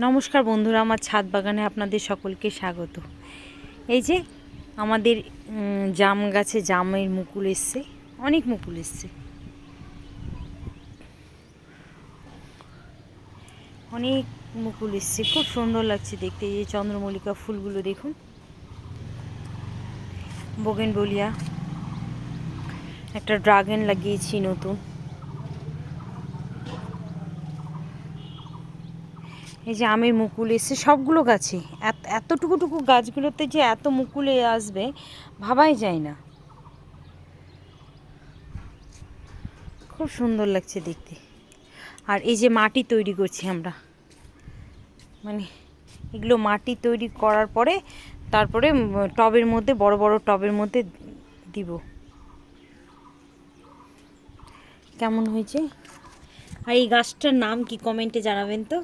নমস্কার বন্ধুরা, আমার ছাদ বাগানে আপনাদের সকলকে স্বাগত। এই যে আমাদের জাম গাছে জামের মুকুল এসছে, অনেক মুকুল এসছে, অনেক মুকুল এসছে, খুব সুন্দর লাগছে দেখতে। এই যে চন্দ্রমল্লিকা ফুলগুলো দেখুন, বোগেনভেলিয়া, একটা ড্রাগন লাগিয়েছি নতুন। এই যে আমের মুকুল এসছে সবগুলো গাছে, এতটুকু গাছগুলোতে যে এত মুকুল আসবে ভাবাই যায় না। খুব সুন্দর লাগছে দেখতে। আর এই যে মাটি তৈরি করছি আমরা, মানে এগুলো মাটি তৈরি করার পরে তারপরে টবের মধ্যে, বড় বড় টবের মধ্যে দিব। কেমন হয়েছে? আর এই গাছটার নাম কি কমেন্টে জানাবেন তো।